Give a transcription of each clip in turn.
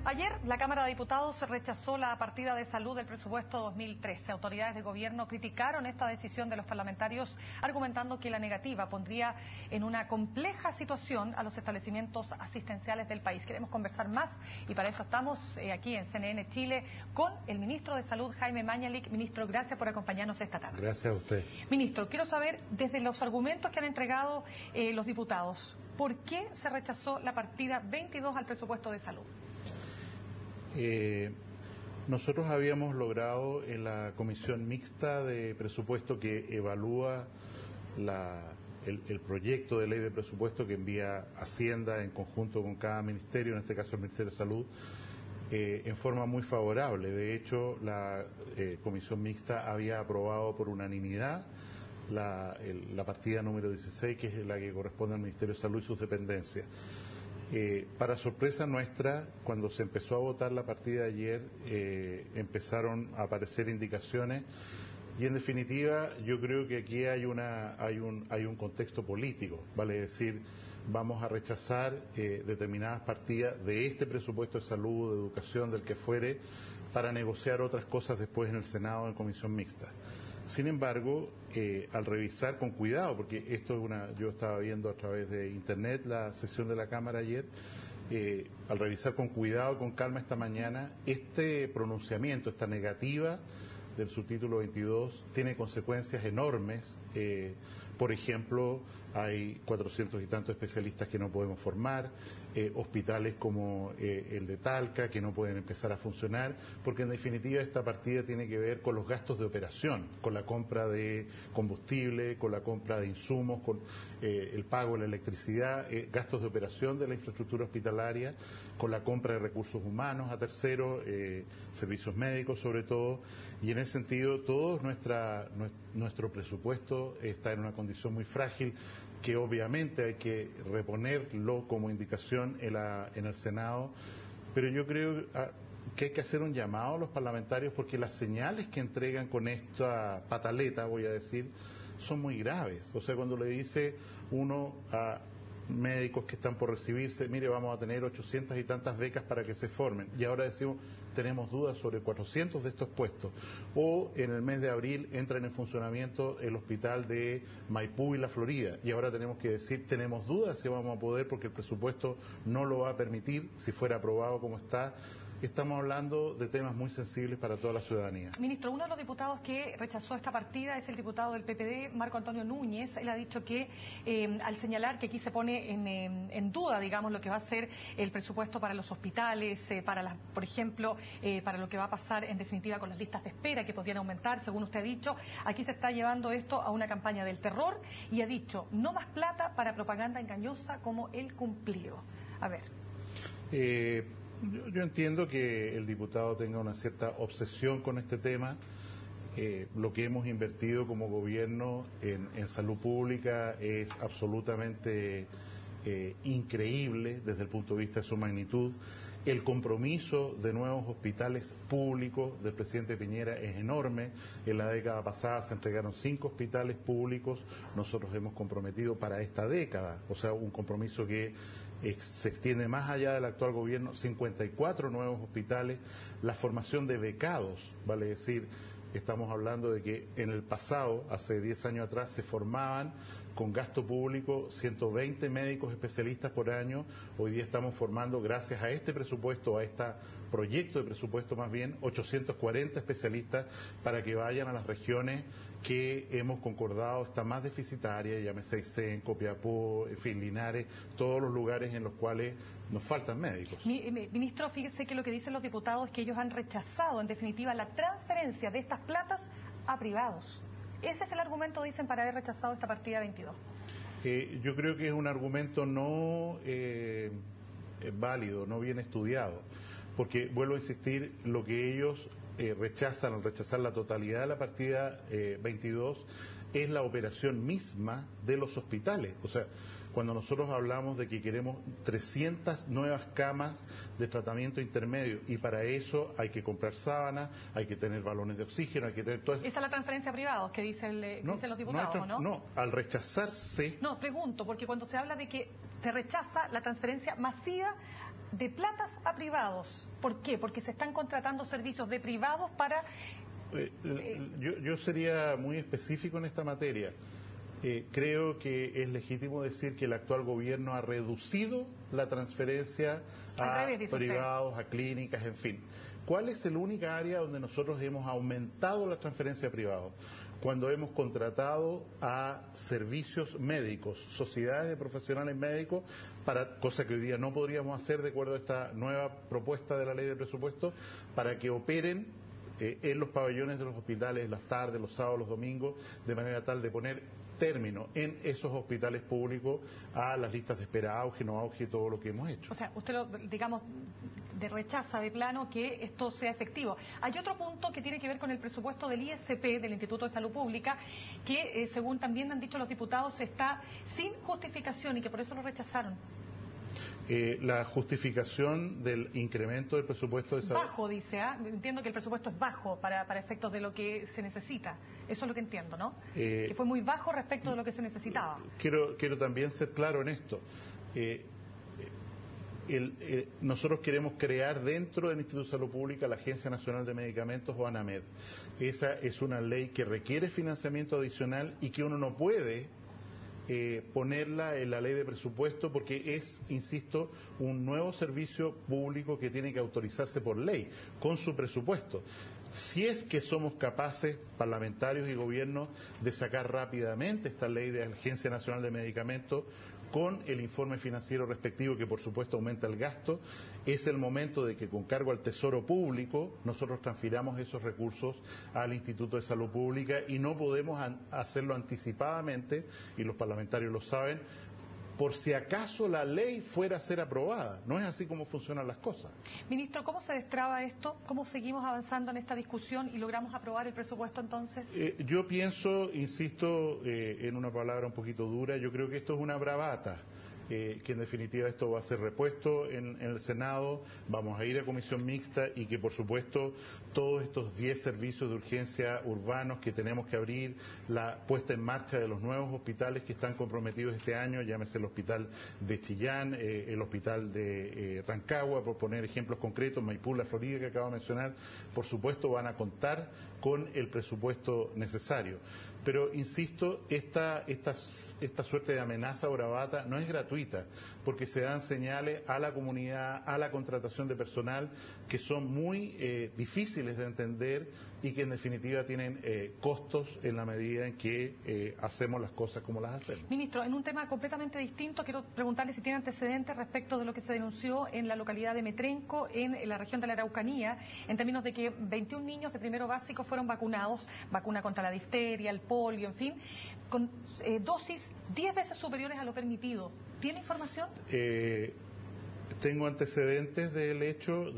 Ayer la Cámara de Diputados rechazó la partida de salud del presupuesto 2013. Autoridades de gobierno criticaron esta decisión de los parlamentarios, argumentando que la negativa pondría en una compleja situación a los establecimientos asistenciales del país. Queremos conversar más y para eso estamos aquí en CNN Chile con el ministro de Salud, Jaime Mañalich. Ministro, gracias por acompañarnos esta tarde. Gracias a usted. Ministro, quiero saber, desde los argumentos que han entregado los diputados, ¿por qué se rechazó la partida 22 al presupuesto de salud? Nosotros habíamos logrado en la comisión mixta de presupuesto que evalúa el proyecto de ley de presupuesto que envía Hacienda en conjunto con cada ministerio, en este caso el Ministerio de Salud, en forma muy favorable. De hecho, la comisión mixta había aprobado por unanimidad la partida número 16, que es la que corresponde al Ministerio de Salud y sus dependencias. Para sorpresa nuestra, cuando se empezó a votar la partida de ayer, empezaron a aparecer indicaciones y en definitiva yo creo que aquí hay un contexto político, vale decir, vamos a rechazar determinadas partidas de este presupuesto de salud, de educación, del que fuere, para negociar otras cosas después en el Senado en comisión mixta. Sin embargo, al revisar con cuidado, porque esto es yo estaba viendo a través de internet la sesión de la Cámara ayer, al revisar con cuidado, con calma esta mañana, este pronunciamiento, esta negativa del subtítulo 22 tiene consecuencias enormes. Por ejemplo, hay 400 y tantos especialistas que no podemos formar, hospitales como el de Talca que no pueden empezar a funcionar, porque en definitiva esta partida tiene que ver con los gastos de operación, con la compra de combustible, con la compra de insumos, con el pago de la electricidad, gastos de operación de la infraestructura hospitalaria, con la compra de recursos humanos a terceros, servicios médicos sobre todo, y en ese sentido todo nuestro presupuesto está en una condición muy frágil que obviamente hay que reponerlo como indicación en el Senado, pero yo creo que hay que hacer un llamado a los parlamentarios porque las señales que entregan con esta pataleta, voy a decir, son muy graves. O sea, cuando le dice uno a médicos que están por recibirse, mire, vamos a tener 800 y tantas becas para que se formen, y ahora decimos, tenemos dudas sobre 400 de estos puestos, o en el mes de abril entran en funcionamiento el hospital de Maipú y La Florida, y ahora tenemos que decir, tenemos dudas si vamos a poder porque el presupuesto no lo va a permitir si fuera aprobado como está. Estamos hablando de temas muy sensibles para toda la ciudadanía. Ministro, uno de los diputados que rechazó esta partida es el diputado del PPD, Marco Antonio Núñez. Él ha dicho que al señalar que aquí se pone en duda, digamos, lo que va a ser el presupuesto para los hospitales, por ejemplo, para lo que va a pasar en definitiva con las listas de espera que podrían aumentar, según usted ha dicho, aquí se está llevando esto a una campaña del terror y ha dicho, no más plata para propaganda engañosa como el cumplido. A ver. Yo entiendo que el diputado tenga una cierta obsesión con este tema. Lo que hemos invertido como gobierno en salud pública es absolutamente increíble desde el punto de vista de su magnitud. El compromiso de nuevos hospitales públicos del presidente Piñera es enorme. En la década pasada se entregaron 5 hospitales públicos. Nosotros hemos comprometido para esta década, o sea, un compromiso que se extiende más allá del actual gobierno, 54 nuevos hospitales, la formación de becados, vale decir, estamos hablando de que en el pasado, hace 10 años atrás, se formaban con gasto público 120 médicos especialistas por año. Hoy día estamos formando, gracias a este presupuesto, a este proyecto de presupuesto más bien, 840 especialistas para que vayan a las regiones que hemos concordado están más deficitarias, llámese Aysén, Copiapó, en fin, Linares, todos los lugares en los cuales nos faltan médicos. Ministro, fíjese que lo que dicen los diputados es que ellos han rechazado, en definitiva, la transferencia de estas platas a privados. Ese es el argumento, dicen, para haber rechazado esta partida 22. Yo creo que es un argumento no válido, no bien estudiado, porque, vuelvo a insistir, lo que ellos rechazan, al rechazar la totalidad de la partida 22, es la operación misma de los hospitales. O sea, cuando nosotros hablamos de que queremos 300 nuevas camas de tratamiento intermedio y para eso hay que comprar sábanas, hay que tener balones de oxígeno, hay que tener todo eso. Esa es la transferencia a privados que dicen los diputados, ¿no? No, al rechazarse... No, pregunto, porque cuando se habla de que se rechaza la transferencia masiva de platas a privados. ¿Por qué? Porque se están contratando servicios de privados para... Yo sería muy específico en esta materia. Creo que es legítimo decir que el actual gobierno ha reducido la transferencia a privados, a clínicas, en fin. ¿Cuál es el única área donde nosotros hemos aumentado la transferencia a privados? Cuando hemos contratado a servicios médicos, sociedades de profesionales médicos, para cosa que hoy día no podríamos hacer de acuerdo a esta nueva propuesta de la ley de presupuesto, para que operen en los pabellones de los hospitales las tardes, los sábados, los domingos, de manera tal de poner término en esos hospitales públicos a las listas de espera auge, no auge y todo lo que hemos hecho. O sea, usted digamos, rechaza de plano que esto sea efectivo. Hay otro punto que tiene que ver con el presupuesto del ISP, del Instituto de Salud Pública, que según también han dicho los diputados, está sin justificación y que por eso lo rechazaron. La justificación del incremento del presupuesto de salud... Bajo, dice, entiendo que el presupuesto es bajo para efectos de lo que se necesita. Eso es lo que entiendo, ¿no? Que fue muy bajo respecto de lo que se necesitaba. Quiero también ser claro en esto. Nosotros queremos crear dentro del Instituto de Salud Pública la Agencia Nacional de Medicamentos, o ANAMED. Esa es una ley que requiere financiamiento adicional y que uno no puede ponerla en la ley de presupuesto porque es, insisto, un nuevo servicio público que tiene que autorizarse por ley, con su presupuesto. Si es que somos capaces, parlamentarios y gobiernos, de sacar rápidamente esta ley de Agencia Nacional de Medicamentos con el informe financiero respectivo, que por supuesto aumenta el gasto, es el momento de que con cargo al Tesoro Público nosotros transfiramos esos recursos al Instituto de Salud Pública y no podemos hacerlo anticipadamente, y los parlamentarios lo saben, por si acaso la ley fuera a ser aprobada. No es así como funcionan las cosas. Ministro, ¿cómo se destraba esto? ¿Cómo seguimos avanzando en esta discusión y logramos aprobar el presupuesto entonces? Yo pienso, insisto, en una palabra un poquito dura, yo creo que esto es una bravata. Que en definitiva esto va a ser repuesto en el Senado, vamos a ir a comisión mixta y que por supuesto todos estos 10 servicios de urgencia urbanos que tenemos que abrir, la puesta en marcha de los nuevos hospitales que están comprometidos este año, llámese el hospital de Chillán, el hospital de Rancagua, por poner ejemplos concretos, Maipú, La Florida que acabo de mencionar, por supuesto van a contar con el presupuesto necesario. Pero, insisto, esta suerte de amenaza o bravata no es gratuita, porque se dan señales a la comunidad, a la contratación de personal, que son muy difíciles de entender y que en definitiva tienen costos en la medida en que hacemos las cosas como las hacemos. Ministro, en un tema completamente distinto, quiero preguntarle si tiene antecedentes respecto de lo que se denunció en la localidad de Metrenco, en la región de la Araucanía, en términos de que 21 niños de primero básico fueron vacunados, vacuna contra la difteria, el polio, en fin, con dosis 10 veces superiores a lo permitido. ¿Tiene información? Tengo antecedentes del hecho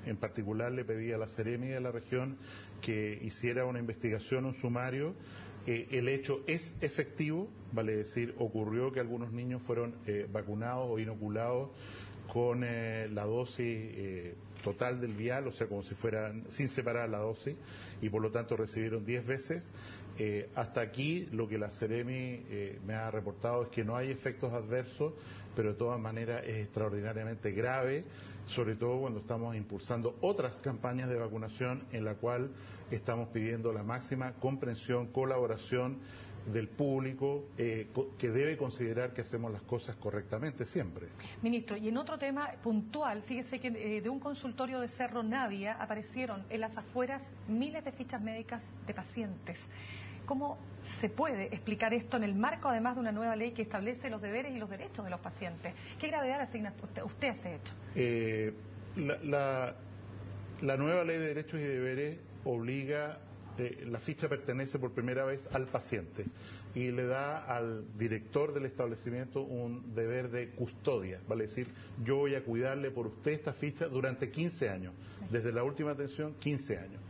en particular le pedí a la Seremi de la región que hiciera una investigación, un sumario. El hecho es efectivo, vale decir, ocurrió que algunos niños fueron vacunados o inoculados con la dosis total del vial, o sea, como si fueran sin separar la dosis, y por lo tanto recibieron 10 veces. Hasta aquí lo que la Seremi me ha reportado es que no hay efectos adversos, pero de todas maneras es extraordinariamente grave, sobre todo cuando estamos impulsando otras campañas de vacunación en la cual estamos pidiendo la máxima comprensión, colaboración del público que debe considerar que hacemos las cosas correctamente siempre. Ministro, y en otro tema puntual, fíjese que de un consultorio de Cerro Navia aparecieron en las afueras miles de fichas médicas de pacientes. ¿Cómo se puede explicar esto en el marco, además de una nueva ley que establece los deberes y los derechos de los pacientes? ¿Qué gravedad asigna usted a ese hecho? La nueva ley de derechos y deberes obliga, la ficha pertenece por primera vez al paciente y le da al director del establecimiento un deber de custodia, vale decir, yo voy a cuidarle por usted esta ficha durante 15 años, desde la última atención, 15 años.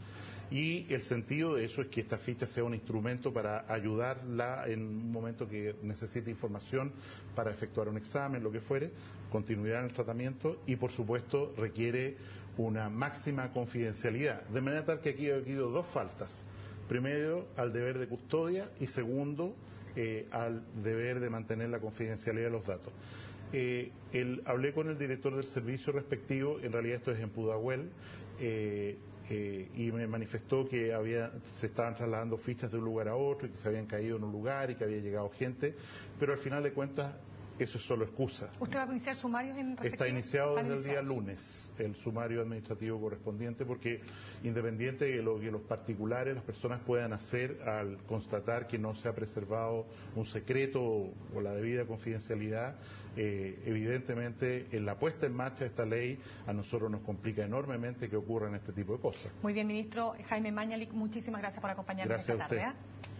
Y el sentido de eso es que esta ficha sea un instrumento para ayudarla en un momento que necesite información para efectuar un examen, lo que fuere, continuidad en el tratamiento y, por supuesto, requiere una máxima confidencialidad. De manera tal que aquí ha habido dos faltas. Primero, al deber de custodia y segundo, al deber de mantener la confidencialidad de los datos. Hablé con el director del servicio respectivo, en realidad esto es en Pudahuel, y me manifestó que se estaban trasladando fichas de un lugar a otro y que se habían caído en un lugar y que había llegado gente, pero al final de cuentas eso es solo excusa. ¿Usted va a iniciar sumarios en respectivo? Está iniciado desde el día lunes el sumario administrativo correspondiente, porque independiente de lo que los particulares, las personas puedan hacer al constatar que no se ha preservado un secreto o la debida confidencialidad, evidentemente en la puesta en marcha de esta ley a nosotros nos complica enormemente que ocurran este tipo de cosas. Muy bien, ministro Jaime Mañalich, muchísimas gracias por acompañarnos esta tarde. Gracias a usted.